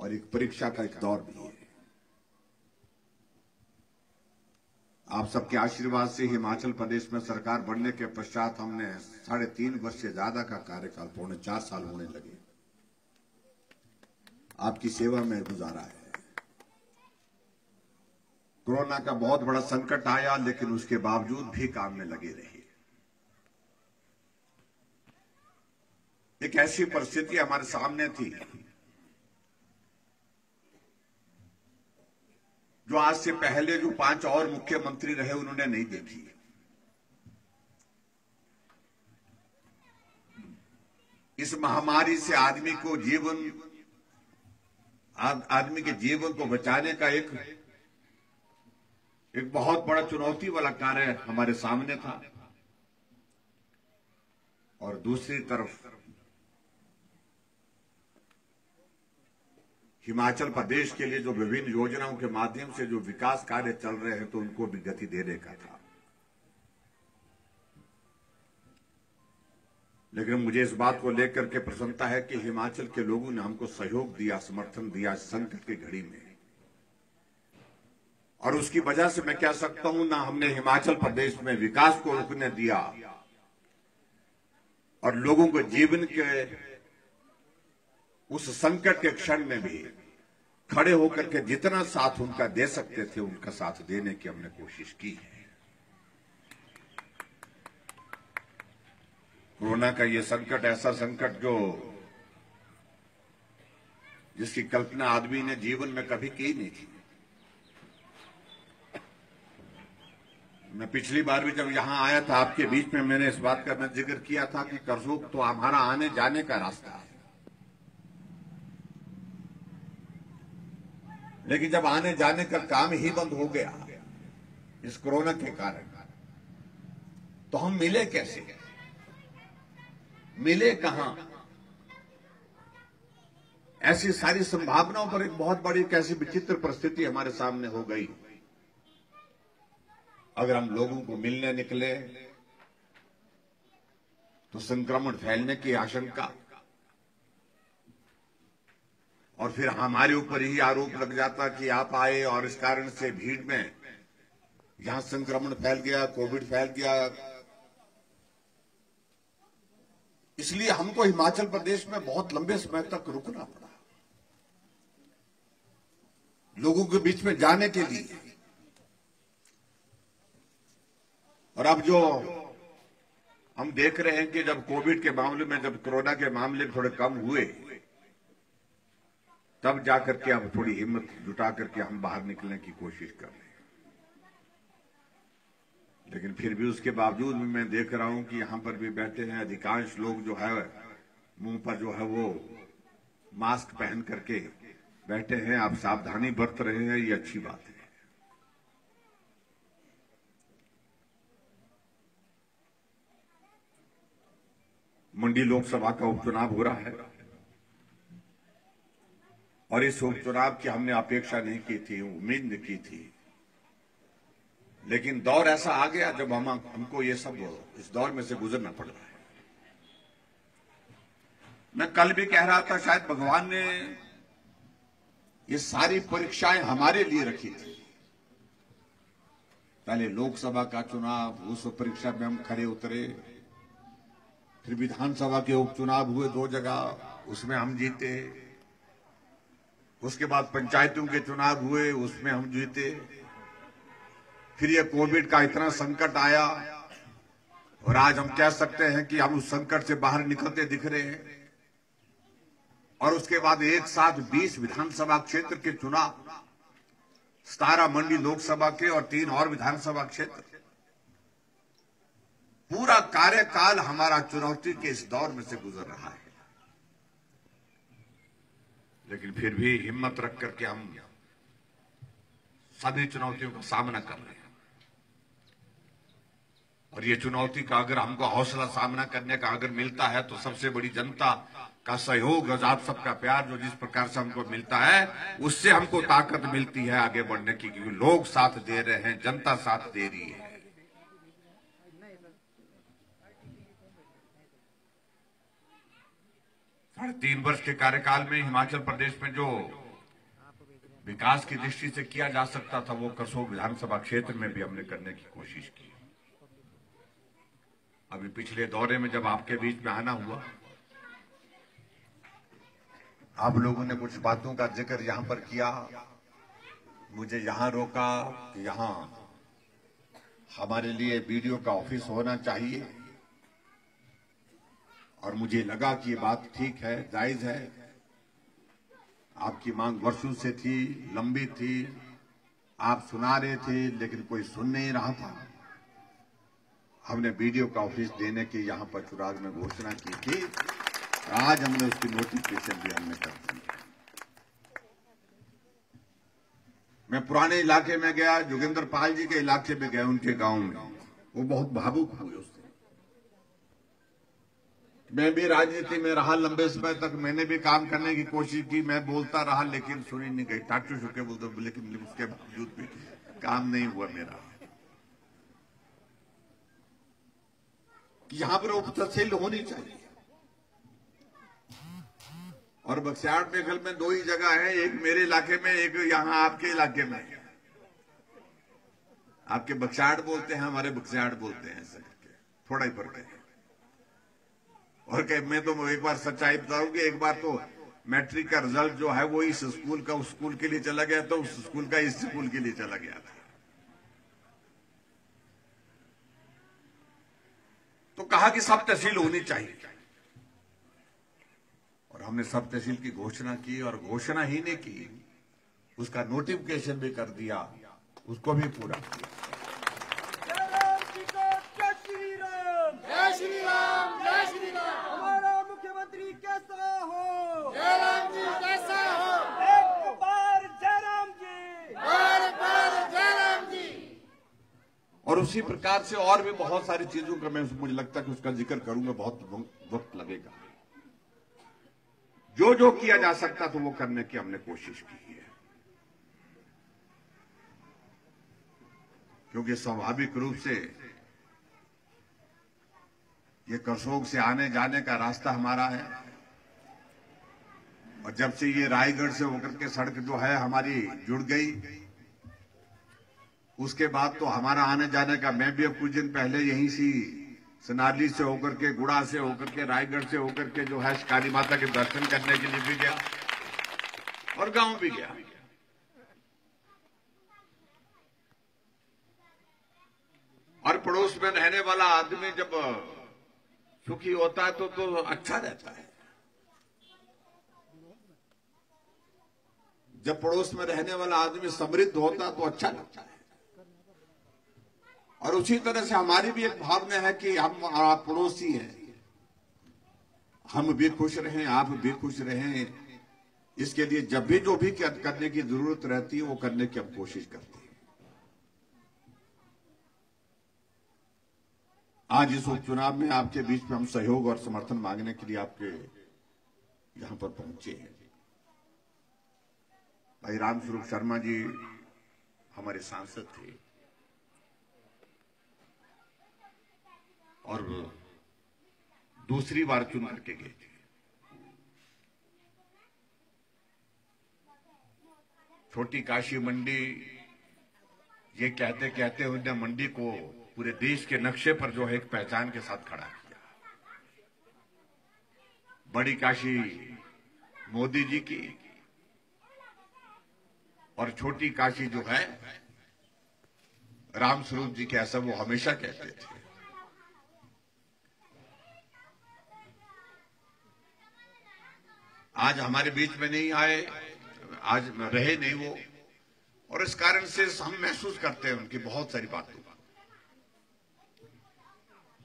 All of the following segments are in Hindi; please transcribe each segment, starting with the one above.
और एक परीक्षा का एक दौर भी है। आप सबके आशीर्वाद से हिमाचल प्रदेश में सरकार बनने के पश्चात हमने 3.5 वर्ष से ज्यादा का कार्यकाल, 4.25 साल होने लगे, आपकी सेवा में गुजारा है। कोरोना का बहुत बड़ा संकट आया, लेकिन उसके बावजूद भी काम में लगे रहे। एक ऐसी परिस्थिति हमारे सामने थी जो आज से पहले जो 5 और मुख्यमंत्री रहे उन्होंने नहीं देखी। इस महामारी से आदमी के जीवन को बचाने का एक बहुत बड़ा चुनौती वाला कार्य हमारे सामने था। और दूसरी तरफ हिमाचल प्रदेश के लिए जो विभिन्न योजनाओं के माध्यम से जो विकास कार्य चल रहे हैं, तो उनको भी गति देने का था। लेकिन मुझे इस बात को लेकर के प्रसन्नता है कि हिमाचल के लोगों ने हमको सहयोग दिया, समर्थन दिया संकट की घड़ी में। और उसकी वजह से मैं कह सकता हूं, ना हमने हिमाचल प्रदेश में विकास को रुकने दिया और लोगों के जीवन के उस संकट के क्षण में भी खड़े होकर के जितना साथ उनका दे सकते थे, उनका साथ देने की हमने कोशिश की है। कोरोना का ये संकट ऐसा संकट जिसकी कल्पना आदमी ने जीवन में कभी की नहीं थी। मैं पिछली बार भी जब यहां आया था आपके बीच में, मैंने इस बात का मैं जिक्र किया था कि करसोग तो हमारा आने जाने का रास्ता है, लेकिन जब आने जाने का काम ही बंद हो गया इस कोरोना के कारण, तो हम मिले कैसे, मिले कहां? ऐसी सारी संभावनाओं पर एक बहुत बड़ी कैसी विचित्र परिस्थिति हमारे सामने हो गई। अगर हम लोगों को मिलने निकले तो संक्रमण फैलने की आशंका, और फिर हमारे ऊपर ही आरोप लग जाता कि आप आए और इस कारण से भीड़ में यहां संक्रमण फैल गया, कोविड फैल गया। इसलिए हमको हिमाचल प्रदेश में बहुत लंबे समय तक रुकना पड़ा लोगों के बीच में जाने के लिए। और अब जो हम देख रहे हैं कि जब कोविड के मामले में, जब कोरोना के मामले थोड़े कम हुए, तब जाकर के अब थोड़ी हिम्मत जुटा करके हम बाहर निकलने की कोशिश कर रहे हैं। लेकिन फिर भी उसके बावजूद भी मैं देख रहा हूं कि यहां पर भी बैठे हैं अधिकांश लोग जो है मुंह पर जो है वो मास्क पहन करके बैठे हैं। आप सावधानी बरत रहे हैं, ये अच्छी बात है। मंडी लोकसभा का उपचुनाव हो रहा है और इस उपचुनाव की हमने अपेक्षा नहीं की थी, उम्मीद नहीं की थी, लेकिन दौर ऐसा आ गया जब हमको ये सब इस दौर में से गुजरना पड़ रहा है। मैं कल भी कह रहा था, शायद भगवान ने ये सारी परीक्षाएं हमारे लिए रखी थी। पहले लोकसभा का चुनाव, उस परीक्षा में हम खड़े उतरे, फिर विधानसभा के उपचुनाव हुए 2 जगह, उसमें हम जीते। उसके बाद पंचायतों के चुनाव हुए, उसमें हम जीते। फिर ये कोविड का इतना संकट आया और आज हम कह सकते हैं कि हम उस संकट से बाहर निकलते दिख रहे हैं। और उसके बाद एक साथ 20 विधानसभा क्षेत्र के चुनाव, 17 मंडी लोकसभा के और 3 और विधानसभा क्षेत्र। पूरा कार्यकाल हमारा चुनौती के इस दौर में से गुजर रहा है, लेकिन फिर भी हिम्मत रख करके हम सभी चुनौतियों का सामना कर रहे हैं। और ये चुनौती का अगर हमको हौसला सामना करने का अगर मिलता है, तो सबसे बड़ी जनता का सहयोग, आप सबका प्यार जो जिस प्रकार से हमको मिलता है, उससे हमको ताकत मिलती है आगे बढ़ने की, क्योंकि लोग साथ दे रहे हैं, जनता साथ दे रही है। 3.5 वर्ष के कार्यकाल में हिमाचल प्रदेश में जो विकास की दृष्टि से किया जा सकता था वो करसोग विधानसभा क्षेत्र में भी हमने करने की कोशिश की। अभी पिछले दौरे में जब आपके बीच में आना हुआ, आप लोगों ने कुछ बातों का जिक्र यहां पर किया, मुझे यहां रोका कि यहां हमारे लिए बीडीओ का ऑफिस होना चाहिए, और मुझे लगा कि ये बात ठीक है, जायज है। आपकी मांग वर्षों से थी, लंबी थी, आप सुना रहे थे लेकिन कोई सुन नहीं रहा था। हमने बीडीओ का ऑफिस देने की यहां पर चुराग में घोषणा की थी, आज हमने उसकी नोटिफिकेशन भी हमने कर दी। मैं पुराने इलाके में गया, जोगिंदर पाल जी के इलाके में गया, उनके गांव में, वो बहुत भावुक हुए उससे। मैं भी राजनीति में रहा लंबे समय तक, मैंने भी काम करने की कोशिश की, मैं बोलता रहा लेकिन सुनी नहीं गई, टाटू छुके बोलते, लेकिन उसके बावजूद भी काम नहीं हुआ मेरा। यहां पर उप तहसील होनी चाहिए, और बक्सियाड़ मेघल में दो ही जगह है, एक मेरे इलाके में, एक यहां आपके इलाके में। आपके बक्सियाड़ बोलते हैं, हमारे बक्सियाड़ बोलते हैं, ऐसे करके थोड़ा ही फर्क है। और मैं तो एक बार सच्चाई बताऊंगी, एक बार तो मैट्रिक का रिजल्ट जो है वो इस स्कूल का उस स्कूल के लिए चला गया था, उस स्कूल का इस स्कूल के लिए चला गया था। तो कहा कि सब तहसील होनी चाहिए, और हमने सब तहसील की घोषणा की, और घोषणा ही नहीं की, उसका नोटिफिकेशन भी कर दिया, उसको भी पूरा किया। हमारा मुख्यमंत्री कैसा हो? जयराम जी कैसा हो? एक बार जयराम जी, बार बार जयराम जी। और उसी प्रकार से और भी बहुत सारी चीजों का मुझे लगता है कि उसका जिक्र करूंगा, बहुत वक्त लगेगा। जो जो किया जा सकता तो वो करने की हमने कोशिश की है, क्योंकि स्वाभाविक रूप से ये करसोग से आने जाने का रास्ता हमारा है, और जब से ये रायगढ़ से होकर के सड़क जो है हमारी जुड़ गई, उसके बाद तो हमारा आने जाने का, मैं भी अब कुछ दिन पहले यहीं से सनाली से होकर के, गुड़ा से होकर के, रायगढ़ से होकर के जो है काली माता के दर्शन करने के लिए भी गया, और गांव भी गया। और पड़ोस में रहने वाला आदमी जब सुखी होता है तो अच्छा रहता है। जब पड़ोस में रहने वाला आदमी समृद्ध होता है तो अच्छा लगता है। और उसी तरह से हमारी भी एक भावना है कि हम आप पड़ोसी हैं, हम भी खुश रहें, आप भी खुश रहें, इसके लिए जब भी जो भी करने की जरूरत रहती है वो करने की हम कोशिश करते हैं। आज इस उपचुनाव में आपके बीच में हम सहयोग और समर्थन मांगने के लिए आपके यहां पर पहुंचे हैं। भाई रामस्वरूप शर्मा जी हमारे सांसद थे, और दूसरी बार चुन करके गए थे। छोटी काशी मंडी, ये कहते कहते उन्होंने मंडी को पूरे देश के नक्शे पर जो है एक पहचान के साथ खड़ा किया। बड़ी काशी मोदी जी की, और छोटी काशी जो है रामस्वरूप जी के, ऐसा वो हमेशा कहते थे। आज हमारे बीच में नहीं आए, आज रहे नहीं वो, और इस कारण से हम महसूस करते हैं उनकी बहुत सारी बातों का।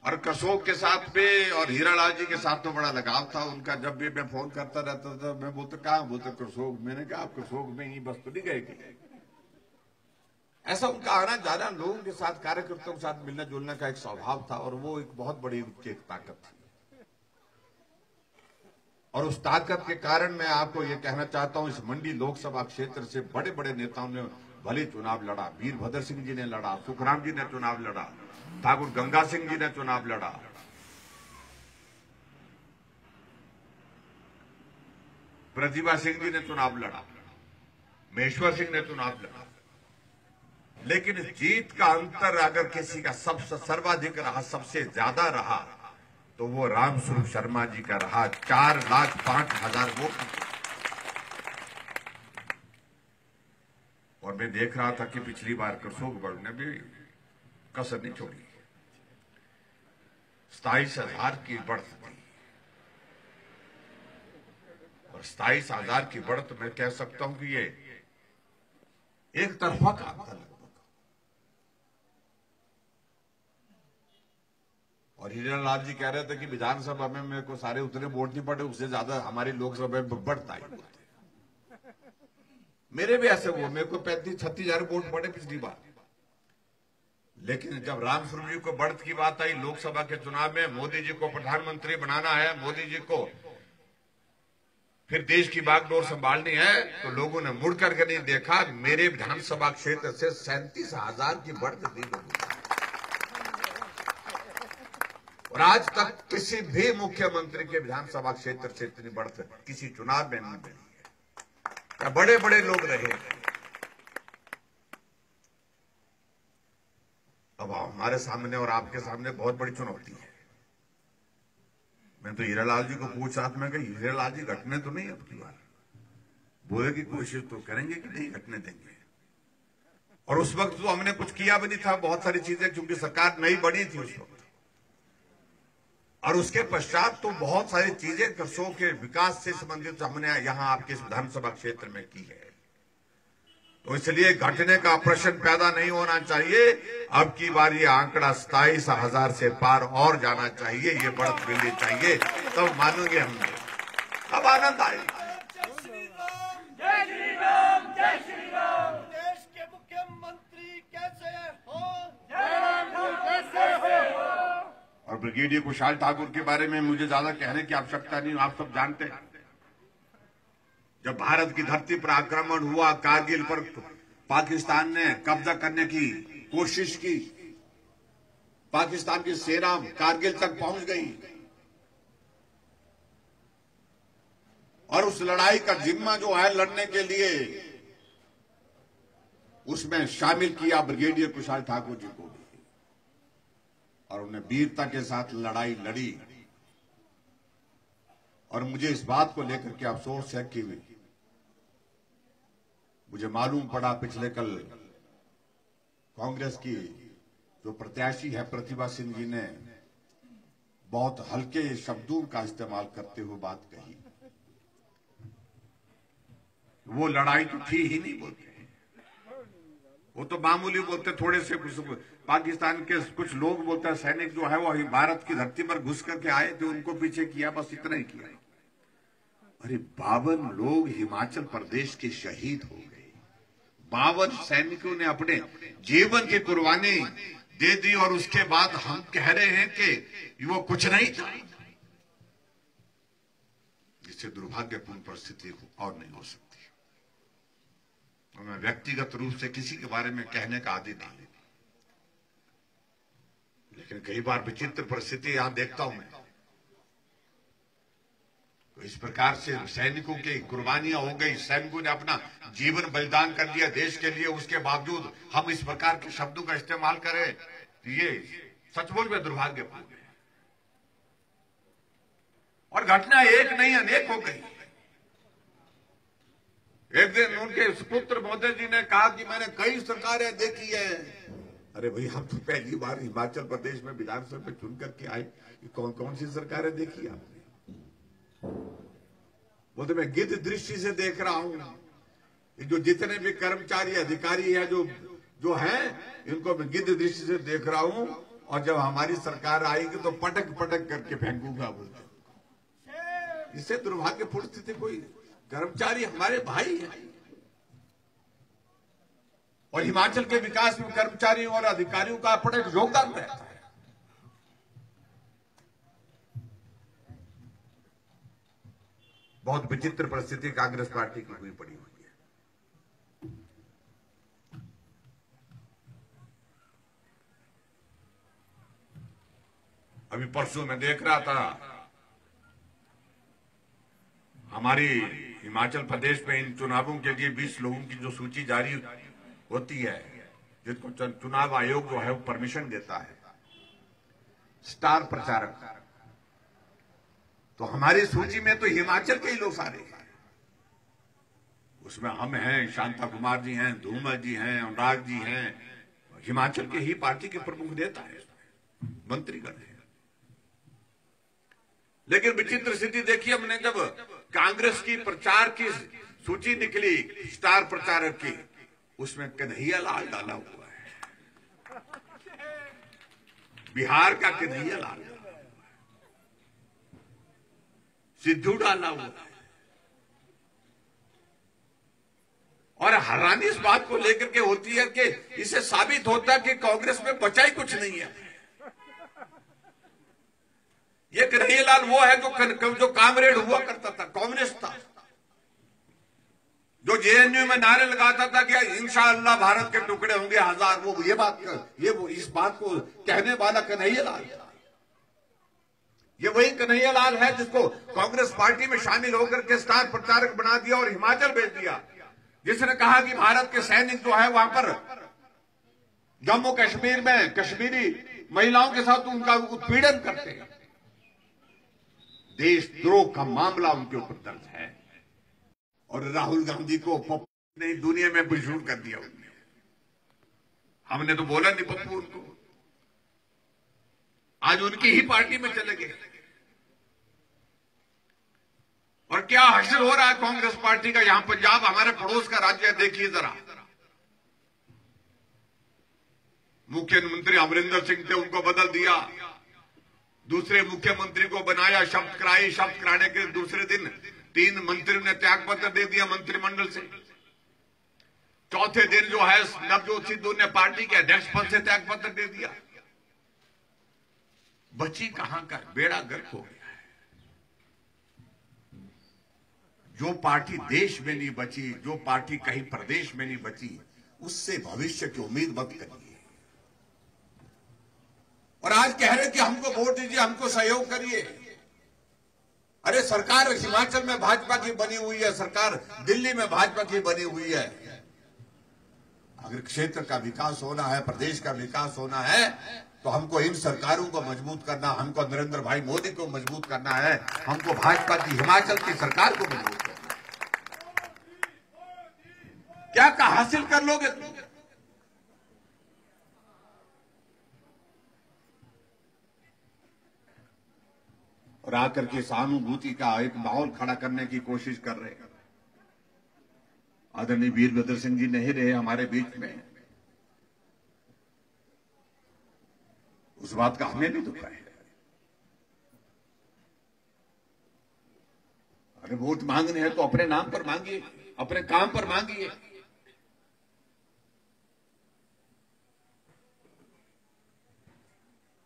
और करसोग के साथ भी और हीरालाल जी के साथ तो बड़ा लगाव था उनका। जब भी मैं फोन करता रहता था, मैं बोलता कहां, बोलते करसोग। मैंने कहा आप करसोग में ही बस तो नहीं गए। ऐसा उनका आना जाना, लोगों के साथ, कार्यकर्ताओं के साथ मिलना जुलने का एक स्वभाव था, और वो एक बहुत बड़ी उनकी एक ताकत थी। और उस ताकत के कारण मैं आपको ये कहना चाहता हूं, इस मंडी लोकसभा क्षेत्र से बड़े बड़े नेताओं ने भले चुनाव लड़ा। वीरभद्र सिंह जी ने लड़ा, सुखराम जी ने चुनाव लड़ा, ठाकुर गंगा सिंह जी ने चुनाव लड़ा, प्रतिभा सिंह जी ने चुनाव लड़ा, मेश्वर सिंह ने चुनाव लड़ा, लेकिन जीत का अंतर अगर किसी का सबसे सर्वाधिक रहा, सबसे ज्यादा रहा, तो वो रामस्वरूप शर्मा जी का रहा। 4,05,000 वोट। और मैं देख रहा था कि पिछली बार करसोगढ़ ने भी कसर नहीं छोड़ी, 27,000 की बढ़त थी। और 27,000 की बढ़त मैं कह सकता हूं कि ये एक तरफा काम था लगभग। और हीरालाल जी कह रहे थे कि विधानसभा में मेरे को सारे उतने वोट नहीं पड़े, उससे ज्यादा हमारी लोकसभा में बढ़ता है। मेरे भी ऐसे हुआ, मेरे को 35-36,000 वोट पड़े पिछली बार। लेकिन जब रामस्वरूप जी को बढ़त की बात आई लोकसभा के चुनाव में, मोदी जी को प्रधानमंत्री बनाना है, मोदी जी को फिर देश की बागडोर संभालनी है, तो लोगों ने मुड़ करके नहीं देखा। मेरे विधानसभा क्षेत्र से 37,000 की बढ़त दी लोगों। और आज तक किसी भी मुख्यमंत्री के विधानसभा क्षेत्र से इतनी बढ़त किसी चुनाव में नहीं मिली है। बड़े बड़े लोग रहे। अब हमारे सामने और आपके सामने बहुत बड़ी चुनौती है। मैं तो हीरालाल जी को पूछ रहा था, मैं कहा हीरालाल जी घटने तो नहीं अब की बार, बोले की कोशिश तो करेंगे कि नहीं घटने देंगे। और उस वक्त तो हमने कुछ किया भी नहीं था, बहुत सारी चीजें, क्योंकि सरकार नई बनी थी उस वक्त। और उसके पश्चात तो बहुत सारी चीजें करसों के विकास से संबंधित हमने यहां आपके इस विधानसभा क्षेत्र में की है। तो इसलिए घटने का प्रश्न पैदा नहीं होना चाहिए। अब की बार ये आंकड़ा 27,000 से पार और जाना चाहिए, ये बढ़त मिलनी चाहिए, तब मानेंगे हम, अब आनंद आएगा। जय श्री राम, जय श्री राम, जय श्री राम। देश के मुख्यमंत्री कैसे हो? जय राम कैसे हो? और ब्रिगेडियर कुशाल ठाकुर के बारे में मुझे ज्यादा कहने की आवश्यकता नहीं, आप सब जानते हैं। जब भारत की धरती पर आक्रमण हुआ, कारगिल पर पाकिस्तान ने कब्जा करने की कोशिश की, पाकिस्तान की सेना कारगिल तक पहुंच गई और उस लड़ाई का जिम्मा जो है लड़ने के लिए उसमें शामिल किया ब्रिगेडियर कुशाल ठाकुर जी को भी, और उन्हें वीरता के साथ लड़ाई लड़ी। और मुझे इस बात को लेकर के अफसोस है कि मुझे मालूम पड़ा पिछले कल कांग्रेस की जो प्रत्याशी है प्रतिभा सिंह जी ने बहुत हल्के शब्दों का इस्तेमाल करते हुए बात कही। वो लड़ाई तो थी ही नहीं बोलते, वो तो मामूली बोलते, थोड़े से कुछ पाकिस्तान के कुछ लोग बोलते हैं, सैनिक जो है वो भारत की धरती पर घुस करके आए थे, उनको पीछे किया, बस इतना ही किया। अरे 52 लोग हिमाचल प्रदेश के शहीद हो गए, 52 सैनिकों ने अपने जीवन की कुर्बानी दे दी, और उसके बाद हम कह रहे हैं कि वो कुछ नहीं था। इससे दुर्भाग्यपूर्ण परिस्थिति और नहीं हो सकती। मैं व्यक्तिगत रूप से किसी के बारे में कहने का आदी नहीं, लेकिन कई बार विचित्र परिस्थिति यहां देखता हूं मैं। तो इस प्रकार से सैनिकों की कुर्बानियां हो गई, सैनिकों ने अपना जीवन बलिदान कर दिया देश के लिए, उसके बावजूद हम इस प्रकार के शब्दों का इस्तेमाल करें, तो ये सचमुच में दुर्भाग्यपूर्ण है। और घटना एक नहीं अनेक हो गई। एक दिन उनके सुपुत्र मोदी जी ने कहा कि मैंने कई सरकारें देखी है। अरे भाई, हम तो पहली बार हिमाचल प्रदेश में विधानसभा में चुन करके आए, कौन कौन सी सरकारें देखी आपने? बोलते मैं गिद्ध दृष्टि से देख रहा हूं, जो जितने भी कर्मचारी अधिकारी है जो हैं, इनको मैं गिद्ध दृष्टि से देख रहा हूं, और जब हमारी सरकार आएगी तो पटक पटक करके फेंकूंगा। बोलते इससे दुर्भाग्यपूर्ण स्थिति, कोई कर्मचारी हमारे भाई हैं, और हिमाचल के विकास में कर्मचारियों और अधिकारियों का अपना योगदान रहता है। बहुत विचित्र परिस्थिति कांग्रेस पार्टी की हुई पड़ी हुई है। अभी परसों मैं देख रहा था, हमारी हिमाचल प्रदेश में इन चुनावों के लिए 20 लोगों की जो सूची जारी होती है, जिसको चुनाव आयोग जो है वो परमिशन देता है, स्टार प्रचारक, तो हमारी सूची में तो हिमाचल के ही लोग सारे हैं। उसमें हम हैं, शांता कुमार जी हैं, धूमल जी हैं, अनुराग जी हैं, हिमाचल के ही पार्टी के प्रमुख नेता है, मंत्रीगण है। लेकिन विचित्र स्थिति देखी हमने, जब कांग्रेस की प्रचार की सूची निकली स्टार प्रचारक की, उसमें कन्हैया लाल डाला हुआ है, बिहार का कन्हैया लाल, सिद्धू डाला हुआ है। और हैरानी इस बात को लेकर के होती है कि इसे साबित होता है कि कांग्रेस में बचा ही कुछ नहीं है। ये कन्हैया लाल वो है जो कामरेड हुआ करता था, कम्युनिस्ट था, जो जेएनयू में नारे लगाता था कि इंशाअल्लाह भारत के टुकड़े होंगे 1000। वो इस बात को कहने वाला कन्हैया लाल था। ये वही कन्हैया लाल है जिसको कांग्रेस पार्टी में शामिल होकर के स्टार प्रचारक बना दिया और हिमाचल भेज दिया, जिसने कहा कि भारत के सैनिक जो है वहां पर जम्मू कश्मीर में कश्मीरी महिलाओं के साथ उनका उत्पीड़न करते हैं। देशद्रोह का मामला उनके ऊपर दर्ज है। और राहुल गांधी को पप्पू ने दुनिया में मशहूर कर दिया। हमने तो बोला नहीं पप्पू उनको, आज उनकी ही पार्टी में चले गए। और क्या हश्र हो रहा है कांग्रेस पार्टी का। यहां पंजाब हमारे पड़ोस का राज्य है, देखिए जरा, मुख्यमंत्री अमरिंदर सिंह थे, उनको बदल दिया, दूसरे मुख्यमंत्री को बनाया, शपथ कराई, शपथ कराने के दूसरे दिन 3 मंत्रियों ने त्यागपत्र दे दिया मंत्रिमंडल से। चौथे दिन जो है नवजोत सिद्धू ने पार्टी के अध्यक्ष पद से त्यागपत्र दे दिया। बची कहां का, बेड़ा गर्क हो गया है। जो पार्टी देश में नहीं बची, जो पार्टी कहीं प्रदेश में नहीं बची, उससे भविष्य की उम्मीद मत करिए। और आज कह रहे कि हमको वोट दीजिए, हमको सहयोग करिए। अरे सरकार हिमाचल में भाजपा की बनी हुई है, सरकार दिल्ली में भाजपा की बनी हुई है। अगर क्षेत्र का विकास होना है, प्रदेश का विकास होना है, तो हमको इन सरकारों को मजबूत करना, हमको नरेंद्र भाई मोदी को मजबूत करना है, हमको भाजपा की हिमाचल की सरकार को मजबूत करना है। क्या हासिल कर लोगे तुम? और आकर के सहानुभूति का एक माहौल खड़ा करने की कोशिश कर रहे हैं। आदरणीय वीरभद्र सिंह जी नहीं रहे हमारे बीच में, उस बात का हमें भी दुख है। अरे वोट मांगने हैं तो अपने नाम पर मांगिए, अपने काम पर मांगिए।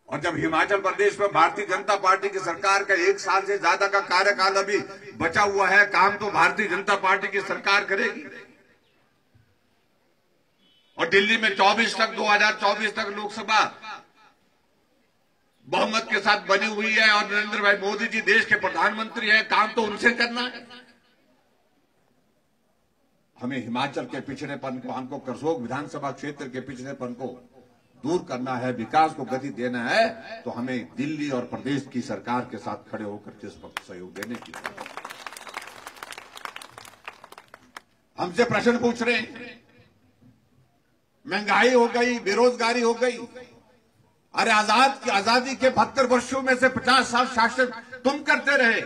और जब हिमाचल प्रदेश में भारतीय जनता पार्टी की सरकार का 1 साल से ज्यादा का कार्यकाल अभी बचा हुआ है, काम तो भारतीय जनता पार्टी की सरकार करेगी। और दिल्ली में 2024 तक लोकसभा बहुमत के साथ बनी हुई है और नरेंद्र भाई मोदी जी देश के प्रधानमंत्री हैं, काम तो उनसे करना है। हमें हिमाचल के पिछड़ेपन को, हमको करसोग विधानसभा क्षेत्र के पिछड़ेपन को दूर करना है, विकास को गति देना है, तो हमें दिल्ली और प्रदेश की सरकार के साथ खड़े होकर के इस वक्त सहयोग देने की। हमसे प्रश्न पूछ रहे हैं, महंगाई हो गई, बेरोजगारी हो गई। अरे आजादी के 72 वर्षों में से 50 साल शासन तुम करते रहे।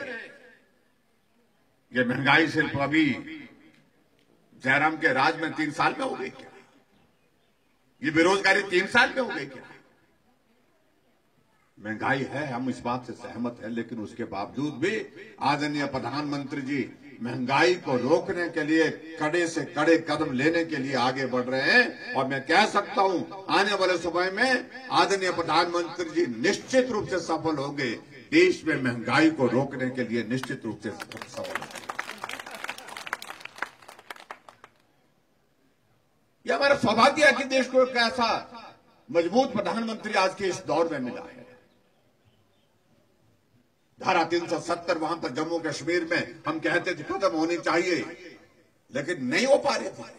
ये महंगाई सिर्फ अभी जयराम के राज में 3 साल में हो गई क्या? ये बेरोजगारी 3 साल में हो गई क्या? महंगाई है, हम इस बात से सहमत हैं, लेकिन उसके बावजूद भी आदरणीय प्रधानमंत्री जी महंगाई को रोकने के लिए कड़े से कड़े कदम लेने के लिए आगे बढ़ रहे हैं। और मैं कह सकता हूं, आने वाले समय में आदरणीय प्रधानमंत्री जी निश्चित रूप से सफल होंगे। देश में महंगाई को रोकने के लिए निश्चित रूप से सफल होंगे। यह हमारा सौभाग्य है कि देश को एक ऐसा मजबूत प्रधानमंत्री आज के इस दौर में मिला है। धारा 370 वहां पर जम्मू कश्मीर में हम कहते थे खत्म होनी चाहिए, लेकिन नहीं हो पा रहे थे।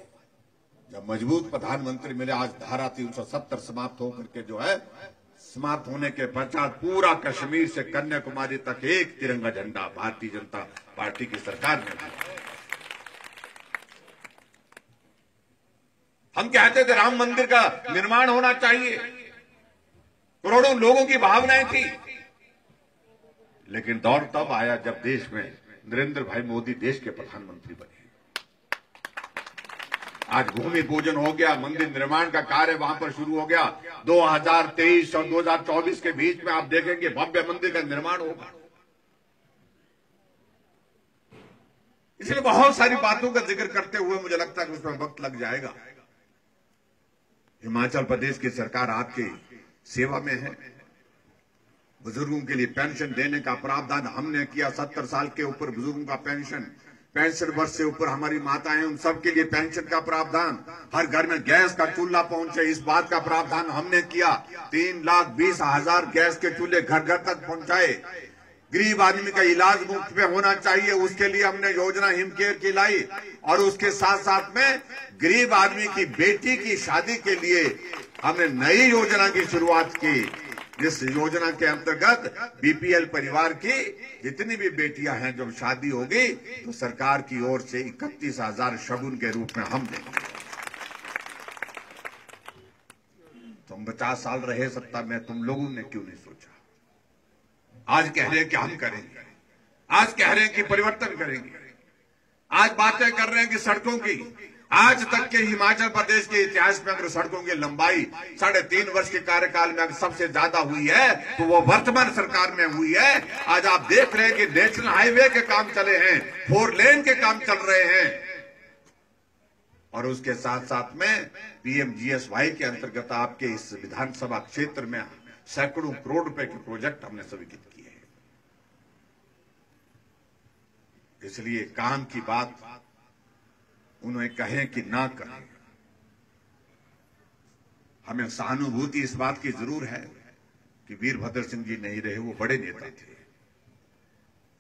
जब मजबूत प्रधानमंत्री मिले, आज धारा 370 समाप्त होकर के जो है समाप्त होने के पश्चात पूरा कश्मीर से कन्याकुमारी तक एक तिरंगा झंडा भारतीय जनता पार्टी की सरकार ने दिया। हम कहते थे राम मंदिर का निर्माण होना चाहिए, करोड़ों लोगों की भावनाएं थी, लेकिन दौर तब आया जब देश में नरेंद्र भाई मोदी देश के प्रधानमंत्री बने। आज भूमि पूजन हो गया, मंदिर निर्माण का कार्य वहां पर शुरू हो गया। 2023 और 2024 के बीच में आप देखेंगे भव्य मंदिर का निर्माण होगा। इसलिए बहुत सारी बातों का जिक्र करते हुए मुझे लगता है कि उसमें वक्त लग जाएगा। हिमाचल प्रदेश की सरकार आपकी सेवा में है। बुजुर्गों के लिए पेंशन देने का प्रावधान हमने किया। 70 साल के ऊपर बुजुर्गों का पेंशन, 65 वर्ष से ऊपर हमारी माताएं, उन सबके लिए पेंशन का प्रावधान, हर घर में गैस का चूल्हा पहुंचे, इस बात का प्रावधान हमने किया। 3,20,000 गैस के चूल्हे घर घर तक पहुंचाए। गरीब आदमी का इलाज मुफ्त में होना चाहिए, उसके लिए हमने योजना हिमकेयर की लाई। और उसके साथ साथ में गरीब आदमी की बेटी की शादी के लिए हमने नई योजना की शुरुआत की, जिस योजना के अंतर्गत बीपीएल परिवार की जितनी भी बेटियां हैं, जब शादी होगी तो सरकार की ओर से 31,000 शगुन के रूप में हम देंगे। तुम 50 साल रहे सत्ता में, तुम लोगों ने क्यों नहीं सोचा? आज कह रहे हैं कि हम करेंगे, आज कह रहे हैं कि परिवर्तन करेंगे, आज बातें कर रहे हैं कि सड़कों की। आज तक के हिमाचल प्रदेश के इतिहास में अगर सड़कों की लंबाई 3.5 वर्ष के कार्यकाल में अगर सबसे ज्यादा हुई है तो वो वर्तमान सरकार में हुई है। आज आप देख रहे हैं कि नेशनल हाईवे के काम चले हैं, 4 लेन के काम चल रहे हैं, और उसके साथ साथ में पीएमजीएसवाई के अंतर्गत आपके इस विधानसभा क्षेत्र में सैकड़ों करोड़ रुपए के प्रोजेक्ट हमने स्वीकृत किए हैं। इसलिए काम की बात उन्हें कहें कि ना करें, हमें सहानुभूति इस बात की जरूर है कि वीरभद्र सिंह जी नहीं रहे, वो बड़े नेता थे।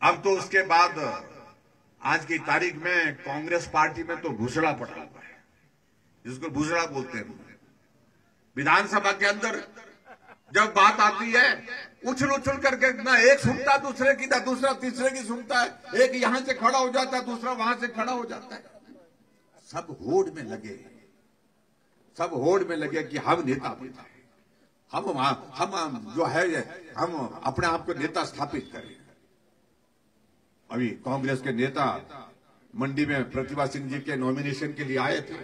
अब तो उसके बाद आज की तारीख में कांग्रेस पार्टी में तो घुसड़ा पड़ा हुआ है, जिसको घुसड़ा बोलते हैं। विधानसभा के अंदर जब बात आती है, उछल उछल करके ना एक सुनता दूसरे की, ना दूसरा तीसरे की सुनता है। एक यहां से खड़ा हो जाता है, दूसरा वहां से खड़ा हो जाता है। सब होड़ में लगे, सब होड़ में लगे कि हम नेता बने, हम जो है हम अपने आप को नेता स्थापित करें। अभी कांग्रेस के नेता मंडी में प्रतिभा सिंह जी के नॉमिनेशन के लिए आए थे,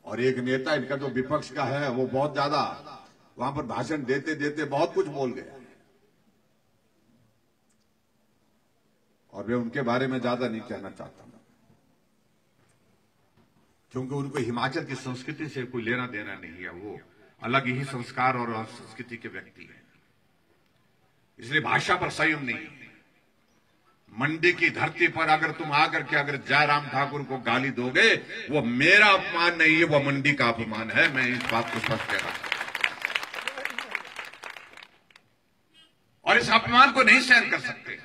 और एक नेता इनका जो विपक्ष का है वो बहुत ज्यादा वहां पर भाषण देते देते बहुत कुछ बोल गया, और मैं उनके बारे में ज्यादा नहीं कहना चाहता, क्योंकि उनको हिमाचल की संस्कृति से कोई लेना देना नहीं है। वो अलग ही संस्कार और संस्कृति के व्यक्ति हैं, इसलिए भाषा पर संयम नहीं है। मंडी की धरती पर अगर तुम आकर के अगर जयराम ठाकुर को गाली दोगे, वो मेरा अपमान नहीं है, वो मंडी का अपमान है। मैं इस बात को स्पष्ट कह रहा हूं, और इस अपमान को नहीं सहन कर सकते।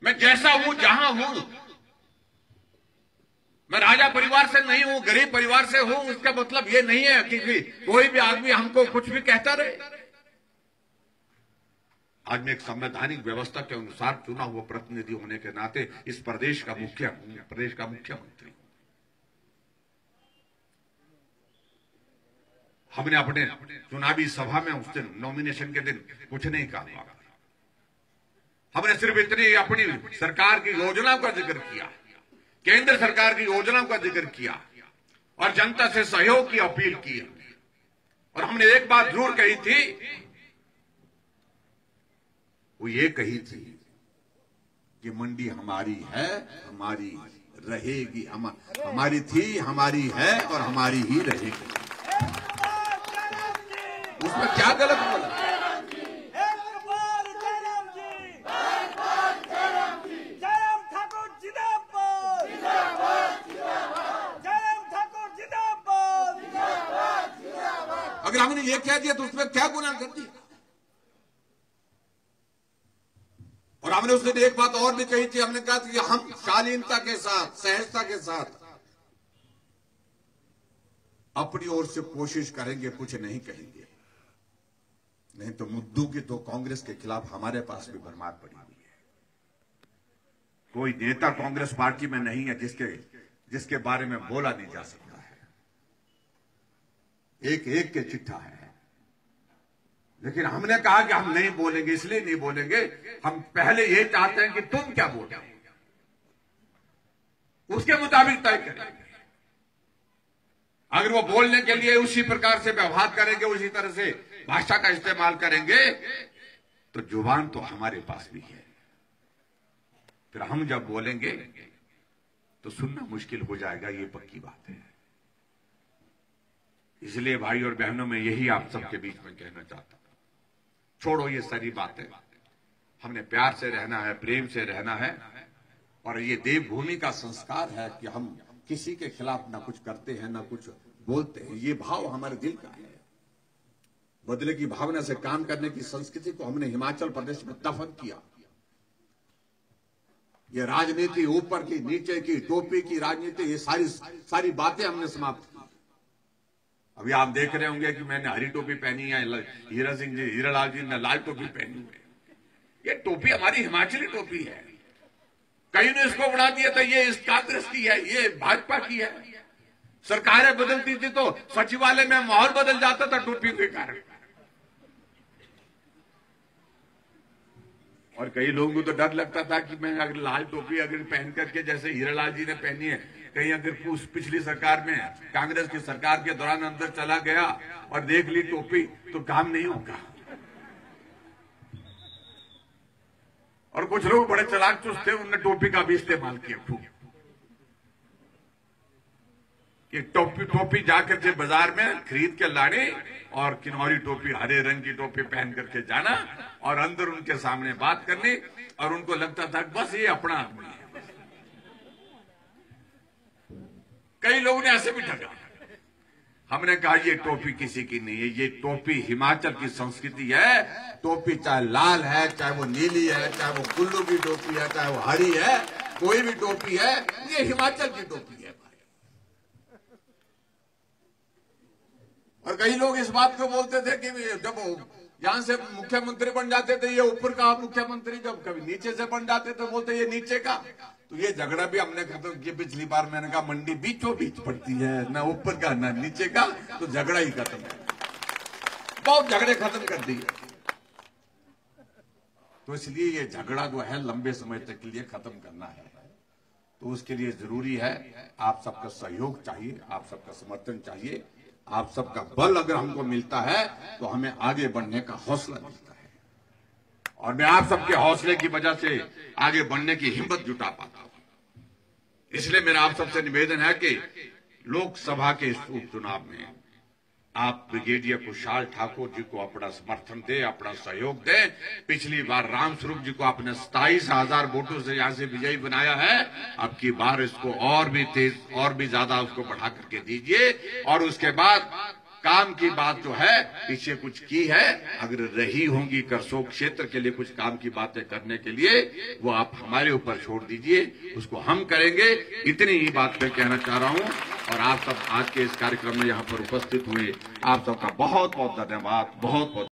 मैं जैसा हूं, जहां हूं, मैं राजा परिवार से नहीं हूं, गरीब परिवार से हूं, उसका मतलब ये नहीं है कि कोई भी आदमी हमको कुछ भी कहता रहे। आज मैं एक संवैधानिक व्यवस्था के अनुसार चुना हुआ प्रतिनिधि होने के नाते इस प्रदेश का मुख्यमंत्री, हमने अपने चुनावी सभा में उस दिन नॉमिनेशन के दिन कुछ नहीं कहा। हमने सिर्फ इतनी अपनी सरकार की योजनाओं का जिक्र किया, केंद्र सरकार की योजनाओं का जिक्र किया, और जनता से सहयोग की अपील की। और हमने एक बात जरूर कही थी, वो ये कही थी कि मंडी हमारी है, हमारी रहेगी, हमारी थी, हमारी है और हमारी ही रहेगी। उसमें क्या गलत बोला? जयराम ठाकुर जिंदाबाद, जयराम ठाकुर जिंदाबाद। अगर हमने ये कह दिया तो उसमें क्या गुनाह कर दिया? हमने उस दिन एक बात और भी कही थी, हमने कहा कि हम शालीनता के साथ, सहजता के साथ अपनी ओर से कोशिश करेंगे, कुछ नहीं कहेंगे, नहीं तो मुद्दों की तो कांग्रेस के खिलाफ हमारे पास भी भरमार पड़ी हुई है। कोई नेता कांग्रेस पार्टी में नहीं है जिसके बारे में बोला नहीं जा सकता है। एक एक के चिट्ठा है। लेकिन हमने कहा कि हम नहीं बोलेंगे, इसलिए नहीं बोलेंगे, हम पहले ये चाहते हैं कि तुम क्या बोलो, उसके मुताबिक तय करेंगे। अगर वो बोलने के लिए उसी प्रकार से व्यवहार करेंगे, उसी तरह से भाषा का इस्तेमाल करेंगे, तो जुबान तो हमारे पास भी है। फिर हम जब बोलेंगे तो सुनना मुश्किल हो जाएगा, ये पक्की बात है। इसलिए भाई और बहनों, में यही आप सबके बीच में कहना चाहता हूं, छोड़ो ये सारी बातें। हमने प्यार से रहना है, प्रेम से रहना है, और ये देवभूमि का संस्कार है कि हम किसी के खिलाफ ना कुछ करते हैं ना कुछ बोलते हैं। ये भाव हमारे दिल का है। बदले की भावना से काम करने की संस्कृति को हमने हिमाचल प्रदेश में दफन किया। ये राजनीति, ऊपर की नीचे की, टोपी की राजनीति, ये सारी बातें हमने समाप्त की। अभी आप देख रहे होंगे कि मैंने हरी टोपी पहनी है, हीरालाल जी ने लाल टोपी पहनी है। ये टोपी हमारी हिमाचली टोपी है। कई ने इसको उड़ा दिया था, ये इस कांग्रेस की है, ये भाजपा की है। सरकारें बदलती थी तो सचिवालय में माहौल बदल जाता था टोपी के कारण। और कई लोगों को तो डर लगता था कि मैं अगर लाल टोपी अगर पहन करके, जैसे हीरालाल जी ने पहनी है, कहीं अगर उस पिछली सरकार में, कांग्रेस की सरकार के दौरान अंदर चला गया और देख ली टोपी, तो काम नहीं होगा। और कुछ लोग बड़े चालाक चुस्त थे, उन्होंने टोपी का भी इस्तेमाल किया खूब। कि टोपी जाकर के बाजार में खरीद के लाने और किन्नौरी टोपी, हरे रंग की टोपी पहन करके जाना और अंदर उनके सामने बात करनी, और उनको लगता था बस ये अपना आदमी है। कई लोगों ने ऐसे भी ठगा। हमने कहा ये टोपी किसी की नहीं है, ये टोपी हिमाचल की संस्कृति है। टोपी चाहे लाल है, चाहे वो नीली है, चाहे वो कुल्लू की टोपी है, चाहे वो हरी है, कोई भी टोपी है, ये हिमाचल की टोपी है। और कई लोग इस बात को बोलते थे कि जब यहां से मुख्यमंत्री बन जाते थे, ये ऊपर का मुख्यमंत्री, जब कभी नीचे से बन जाते थे बोलते ये नीचे का। तो ये झगड़ा भी हमने खत्म किया। पिछली बार मैंने कहा मंडी बीचों बीच पड़ती है, ना ऊपर का ना नीचे का, तो झगड़ा ही खत्म है। बहुत झगड़े खत्म कर दिए। तो इसलिए ये झगड़ा जो है लंबे समय तक के लिए खत्म करना है। तो उसके लिए जरूरी है आप सबका सहयोग चाहिए, आप सबका समर्थन चाहिए, आप सबका बल अगर हमको मिलता है तो हमें आगे बढ़ने का हौसला मिलता है। और मैं आप सबके हौसले की वजह से आगे बढ़ने की हिम्मत जुटा पाता हूं। इसलिए मेरा आप सबसे निवेदन है कि लोकसभा के इस उपचुनाव में आप ब्रिगेडियर कुशाल ठाकुर जी को अपना समर्थन दें, अपना सहयोग दें। पिछली बार रामस्वरूप जी को आपने 27,000 वोटों से यहां से विजयी बनाया है। अब की बार इसको और भी तेज, और भी ज्यादा उसको बढ़ा करके दीजिए। और उसके बाद काम की बात जो है, पीछे कुछ की है, अगर रही होंगी करसोग क्षेत्र के लिए कुछ काम की बातें करने के लिए, वो आप हमारे ऊपर छोड़ दीजिए, उसको हम करेंगे। इतनी ही बात मैं कहना चाह रहा हूं। और आप सब आज के इस कार्यक्रम में यहां पर उपस्थित हुए, आप सबका बहुत बहुत धन्यवाद, बहुत बहुत।